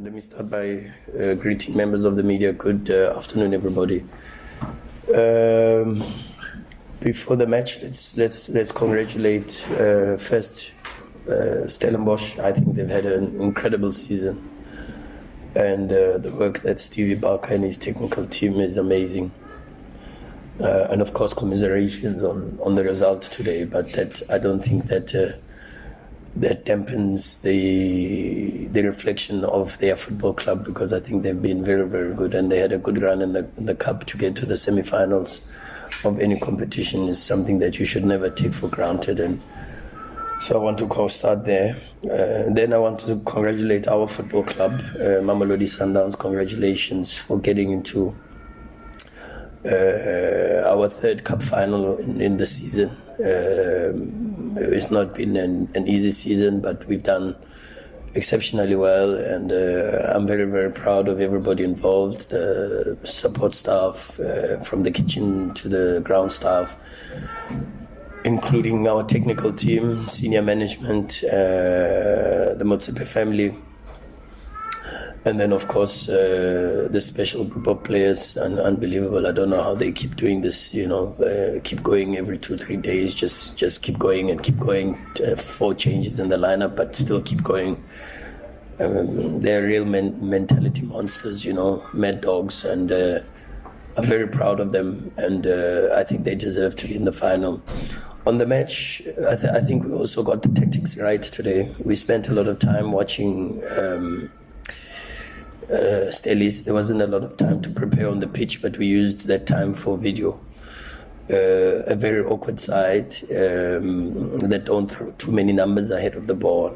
Let me start by greeting members of the media. Good afternoon, everybody. Before the match, let's congratulate first Stellenbosch. I think they've had an incredible season, and the work that Stevie Barker and his technical team is amazing. And of course, commiserations on the result today. But that I don't think that that dampens the reflection of their football club, because I think they've been very, very good, and they had a good run in the cup. To get to the semi-finals of any competition is something that you should never take for granted, and so I want to start there. Then I want to congratulate our football club, Mamelodi Sundowns. Congratulations for getting into our third cup final in the season. It's not been an easy season, but we've done exceptionally well, and I'm very, very proud of everybody involved, the support staff, from the kitchen to the ground staff, including our technical team, senior management, the Motsepe family, and then of course the special group of players. Unbelievable. I don't know how they keep doing this, keep going every 2-3 days, just keep going and keep going. 4 changes in the lineup, but still keep going. They're real mentality monsters, mad dogs, and I'm very proud of them, and I think they deserve to be in the final. On the match, I think we also got the tactics right today. We spent a lot of time watching Stellies. There wasn't a lot of time to prepare on the pitch, but we used that time for video. A very awkward side that don't throw too many numbers ahead of the ball,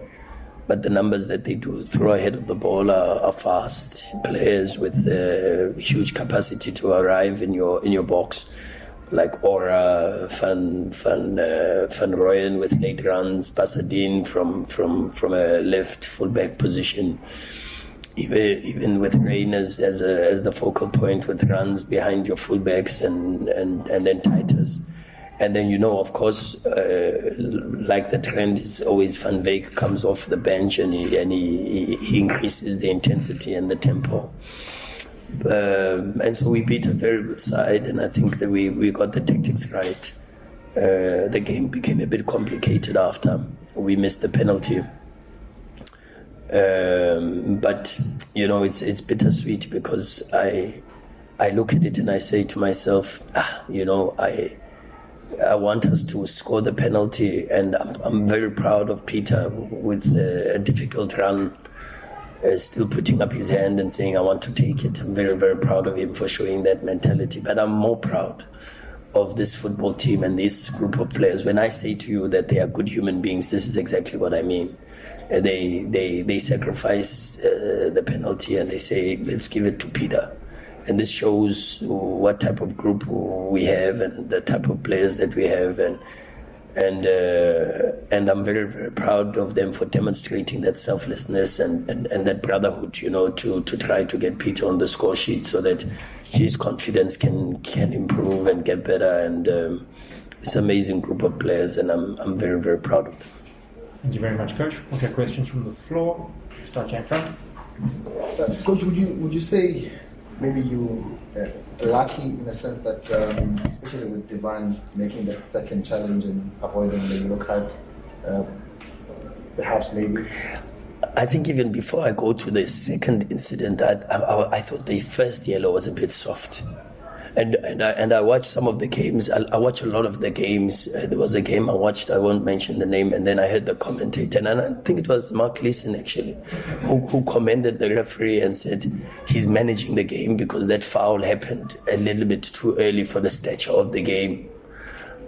but the numbers that they do throw ahead of the ball are fast players with huge capacity to arrive in your box, like Ora, Van Rooyen with late runs, Pasadine from a left fullback position. Even with Reyners as the focal point with runs behind your fullbacks and then Titus. And then, of course, like the trend is always Van Wyk comes off the bench and he increases the intensity and the tempo. And so we beat a very good side, and I think that we got the tactics right. The game became a bit complicated after we missed the penalty. But it's bittersweet, because I look at it and I say to myself, I want us to score the penalty, and I'm very proud of Peter with a difficult run, still putting up his hand and saying, I want to take it. I'm very, very proud of him for showing that mentality, but I'm more proud of this football team and this group of players. When I say to you that they are good human beings, this is exactly what I mean. They sacrifice the penalty, and they say, let's give it to Peter. And this shows what type of group we have and the type of players that we have, and I'm very, very proud of them for demonstrating that selflessness and that brotherhood, to try to get Peter on the score sheet so that his confidence can improve and get better. And it's an amazing group of players, and I'm very, very proud of them. Thank you very much, Coach. We'll get questions from the floor. Start here in front. Coach, would you say maybe you lucky in the sense that, especially with Divine making that second challenge and avoiding the yellow card, perhaps maybe? I think even before I go to the second incident, I thought the first yellow was a bit soft. And I watched some of the games. I watch a lot of the games. There was a game I watched, I won't mention the name, and then I heard the commentator, and I think it was Mark Leeson actually, who commended the referee and said he's managing the game because that foul happened a little bit too early for the stature of the game.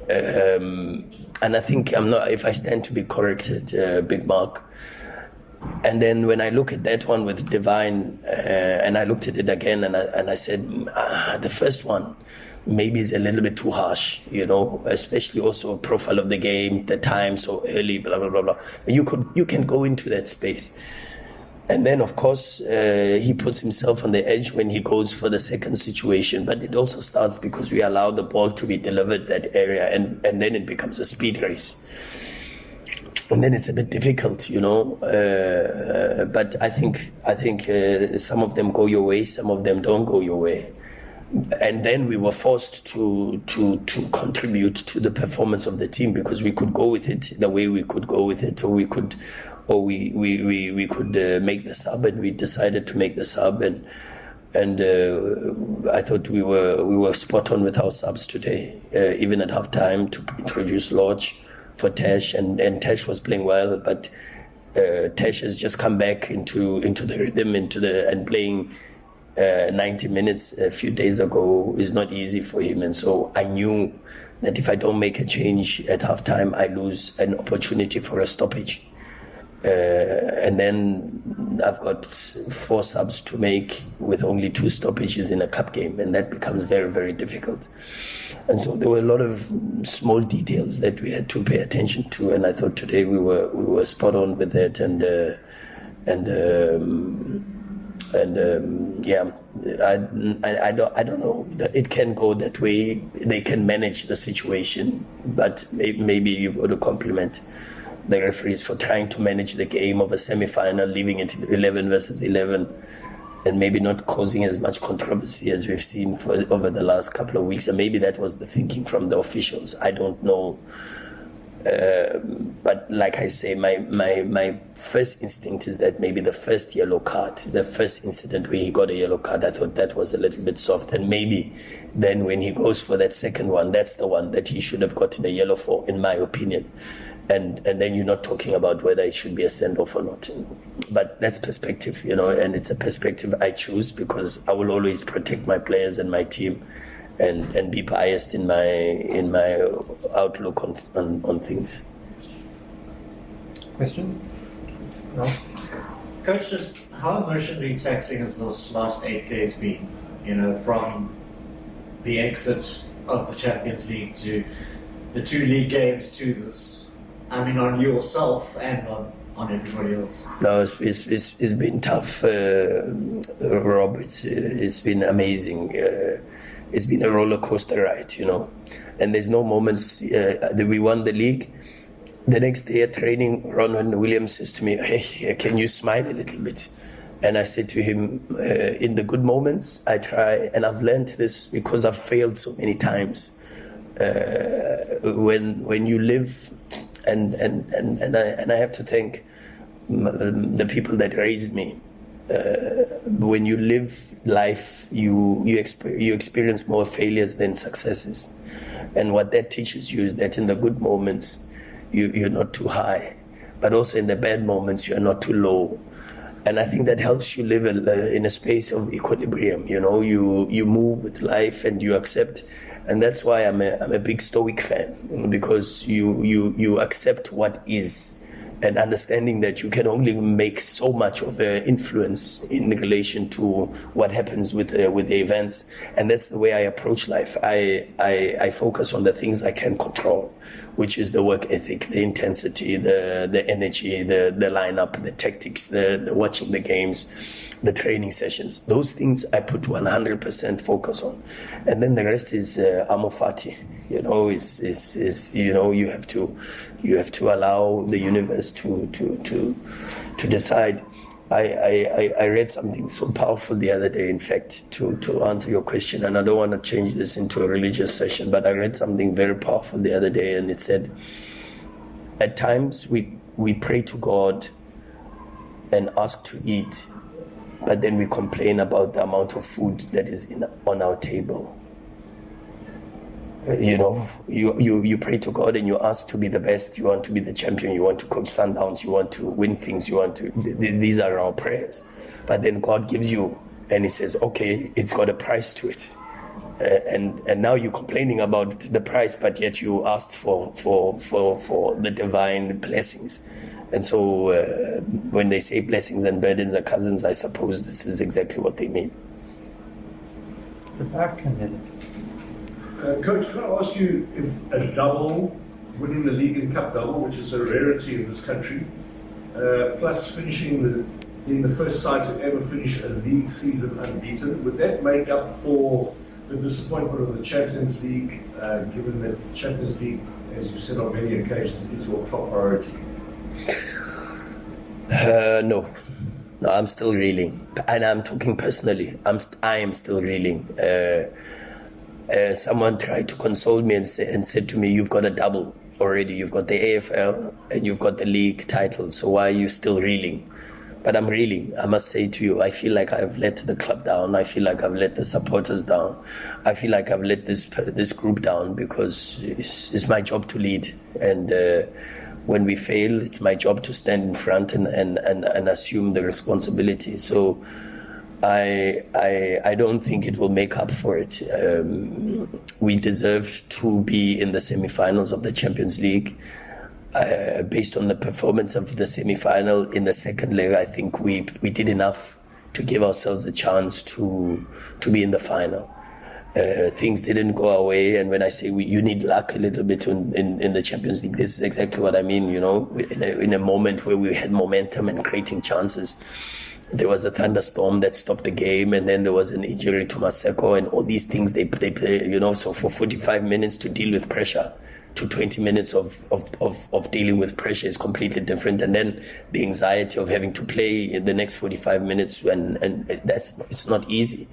And I think if I stand to be corrected, Big Mark. And then when I look at that one with Divine, and I looked at it again, and I said, the first one maybe is a little bit too harsh, especially also profile of the game, the time so early, blah blah blah blah. You can go into that space, and then of course he puts himself on the edge when he goes for the second situation. But it also starts because we allow the ball to be delivered that area, and then it becomes a speed race. and then it's a bit difficult, you know. But I think some of them go your way, some of them don't go your way. And then we were forced to contribute to the performance of the team, because we could go with it the way we could go with it, or we could make the sub, and we decided to make the sub, and I thought we were spot on with our subs today, even at halftime, to introduce Lodge for Tesh, and Tesh was playing well, but Tesh has just come back into the rhythm, and playing 90 minutes a few days ago is not easy for him. And so I knew that if I don't make a change at halftime, I lose an opportunity for a stoppage. And then I've got 4 subs to make with only 2 stoppages in a cup game, and that becomes very, very difficult. And so there were a lot of small details that we had to pay attention to, and I thought today we were spot on with that, yeah, I don't know. It can go that way. They can manage the situation, but maybe you've got to compliment the referees for trying to manage the game of a semi-final, leaving it 11 versus 11, and maybe not causing as much controversy as we've seen over the last couple of weeks. And maybe that was the thinking from the officials. I don't know. But like I say, my first instinct is that maybe the first yellow card, the first incident where he got a yellow card, I thought that was a little bit soft. And maybe then when he goes for that second one, that's the one that he should have gotten a yellow for, in my opinion. And then you're not talking about whether it should be a send-off or not. But that's perspective, you know, and it's a perspective I choose because I will always protect my players and my team, and be biased in my outlook on things. Questions? No? Coach, just how emotionally taxing has those last 8 days been? You know, from the exit of the Champions League to the 2 league games to this. I mean, on yourself and on everybody else. No, it's been tough, Rob. It's been amazing. It's been a roller coaster ride, you know. And there's no moments that we won the league. The next day at training, Ron Williams says to me, "Hey, can you smile a little bit?" And I said to him, in the good moments, I try, and I've learned this because I've failed so many times. When you live, and I have to thank the people that raised me. When you live life, you experience more failures than successes, and what that teaches you is that in the good moments, you're not too high, but also in the bad moments, you're not too low. And I think that helps you live in a space of equilibrium. You know, you move with life and you accept. And that's why I'm a big Stoic fan, because you accept what is, and understanding that you can only make so much of an influence in relation to what happens with the events. And that's the way I approach life. I focus on the things I can control, which is the work ethic, the intensity, the energy, the lineup, the tactics, the watching the games, the training sessions. Those things I put 100% focus on, and then the rest is amorfati. You know, is you know, you have to allow the universe to decide. I read something so powerful the other day, in fact, to answer your question, and I don't want to change this into a religious session, but I read something very powerful the other day, and it said, at times we pray to God and ask to eat, but then we complain about the amount of food that is on our table. You know, you pray to God and you ask to be the best. You want to be the champion. You want to coach Sundowns. You want to win things. These are our prayers. But then God gives you, and He says, okay, it's got a price to it. And now you're complaining about the price, but yet you asked for the divine blessings. And so when they say blessings and burdens are cousins, I suppose this is exactly what they mean. The back and then. Coach, can I ask you if a double, winning the league and cup double, which is a rarity in this country, plus being the first side to ever finish a league season unbeaten, would that make up for the disappointment of the Champions League, given that Champions League, as you said on many occasions, is your top priority? No, I'm still reeling, and I'm talking personally. I am still reeling. Someone tried to console me and said to me, "You've got a double already. You've got the AFL and you've got the league title. So why are you still reeling?" But I'm reeling. I must say to you, I feel like I've let the club down. I feel like I've let the supporters down. I feel like I've let this group down, because it's my job to lead. And when we fail, it's my job to stand in front and assume the responsibility. So I don't think it will make up for it. We deserve to be in the semi-finals of the Champions League. Based on the performance of the semi-final in the second leg, I think we did enough to give ourselves a chance to be in the final. Things didn't go our way, and when I say you need luck a little bit in the Champions League, this is exactly what I mean. You know, in a moment where we had momentum and creating chances, there was a thunderstorm that stopped the game, and then there was an injury to Maseko, and all these things they play. You know, so for 45 minutes to deal with pressure, to 20 minutes of dealing with pressure is completely different. And then the anxiety of having to play in the next 45 minutes, and it's not easy.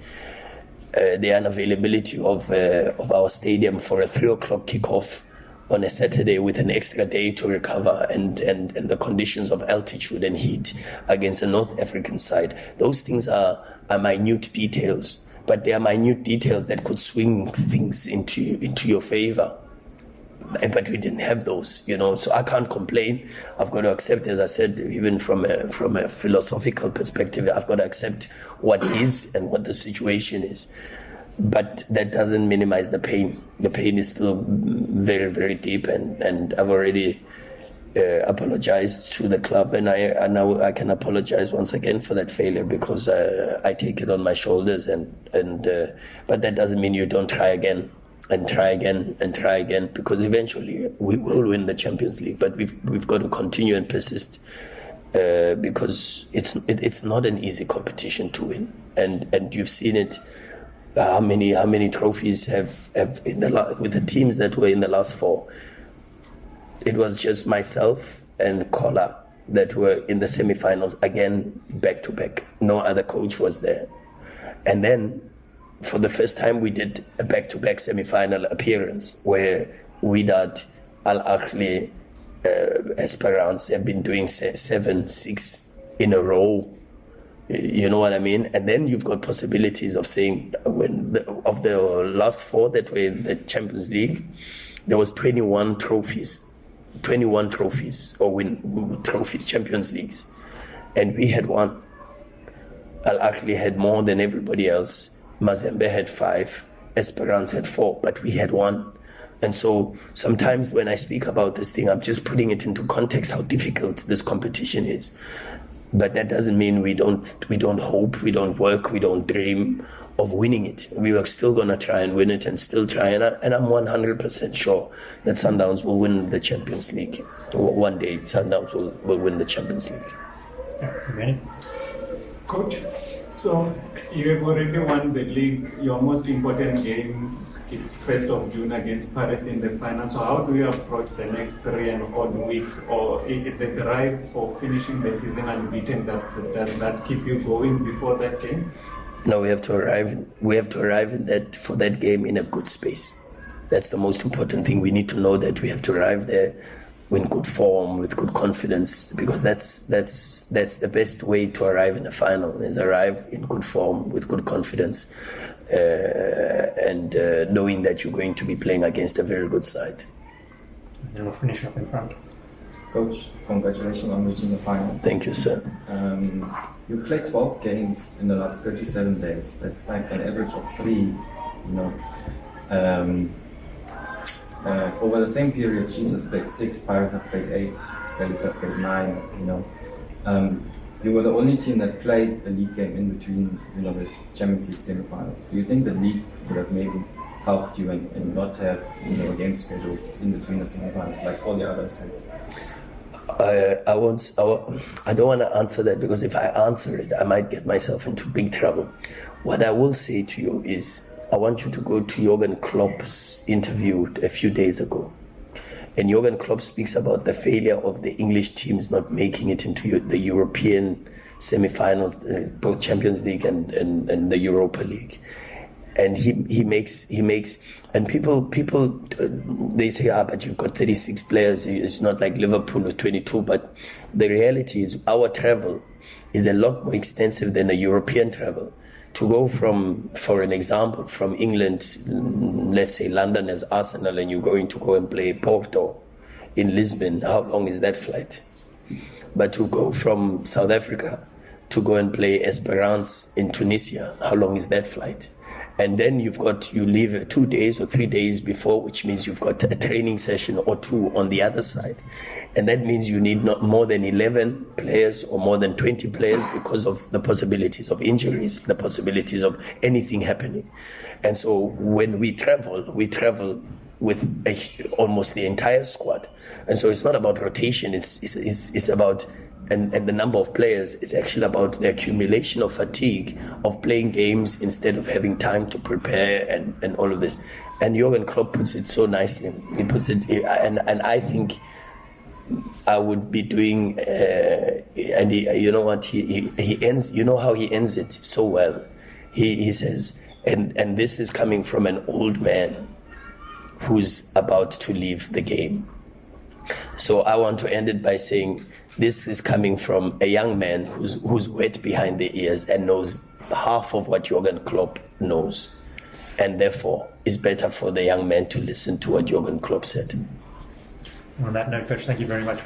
The unavailability of our stadium for a 3:00 kickoff on a Saturday with an extra day to recover, and the conditions of altitude and heat against a North African side. Those things are minute details, but they are minute details that could swing things into your favor. But we didn't have those, you know, so I can't complain. I've got to accept, as I said, even from a philosophical perspective, I've got to accept what is and what the situation is. But that doesn't minimize the pain. The pain is still very, very deep, and I've already apologized to the club, and now I can apologize once again for that failure, because I take it on my shoulders, but that doesn't mean you don't try again. And try again, because eventually we will win the Champions League. But we've got to continue and persist, because it's not an easy competition to win. And you've seen it. How many trophies have with the teams that were in the last four? It was just myself and Kola that were in the semi-finals again, back to back. No other coach was there, and then, for the first time, we did a back-to-back semi-final appearance where Wydad, Al Ahly, Esperance have been doing 7-6 in a row. You know what I mean? And then you've got possibilities of saying, of the last four that were in the Champions League, there was 21 trophies, or win trophies, Champions Leagues, and we had one. Al Ahly had more than everybody else. Mazembe had 5, Esperance had 4, but we had 1. And so sometimes when I speak about this thing, I'm just putting it into context how difficult this competition is. But that doesn't mean we don't hope, we don't work, we don't dream of winning it. We are still going to try and win it, and still try. And I'm 100% sure that Sundowns will win the Champions League. One day Sundowns will win the Champions League. Yeah, Rhulani? Coach, so you have already won the league. Your most important game is 1st of June against Pirates in the final. So how do you approach the next 3 and odd weeks, or if the drive for finishing the season unbeaten, does that keep you going before that game? No, we have to arrive in that, for that game, in a good space. That's the most important thing. We need to know that we have to arrive there in good form, with good confidence, because that's the best way to arrive in a final, is arrive in good form with good confidence, and knowing that you're going to be playing against a very good side. Then we'll finish up in front. Coach, congratulations on reaching the final. Thank you, sir. You've played 12 games in the last 37 days. That's like an average of 3, you know. Over the same period, Chiefs have played 6, Pirates have played 8, Stellies have played 9, you know. You were the only team that played a league game in between, you know, the Champions League semi-finals. Do you think the league would have maybe helped you and not have, you know, a game scheduled in between the semi-finals like all the others had? I don't want to answer that, because if I answer it, I might get myself into big trouble. What I will say to you is, I want you to go to Jürgen Klopp's interview a few days ago. And Jurgen Klopp speaks about the failure of the English teams not making it into the European semi-finals, both Champions League and the Europa League. And he makes, and people they say, but you've got 36 players. It's not like Liverpool with 22. But the reality is, our travel is a lot more extensive than a European travel. To go from, for an example, from England, let's say London as Arsenal, and you're going to go and play Porto in Lisbon, how long is that flight? But to go from South Africa to go and play Esperance in Tunisia, how long is that flight? And then you leave 2 days or 3 days before, which means you've got a training session or two on the other side. And that means you need not more than 11 players or more than 20 players because of the possibilities of injuries, the possibilities of anything happening. And so when we travel with almost the entire squad. And so it's not about rotation, it's about, and the number of players, it's actually about the accumulation of fatigue of playing games instead of having time to prepare and all of this. And Jurgen Klopp puts it so nicely. He puts it, and I think I would be doing, and you know what, he ends, you know how he ends it so well. He says, and this is coming from an old man who's about to leave the game. So I want to end it by saying, this is coming from a young man who's wet behind the ears and knows half of what Jurgen Klopp knows. And therefore, it's better for the young man to listen to what Jurgen Klopp said. On that note, Coach, thank you very much.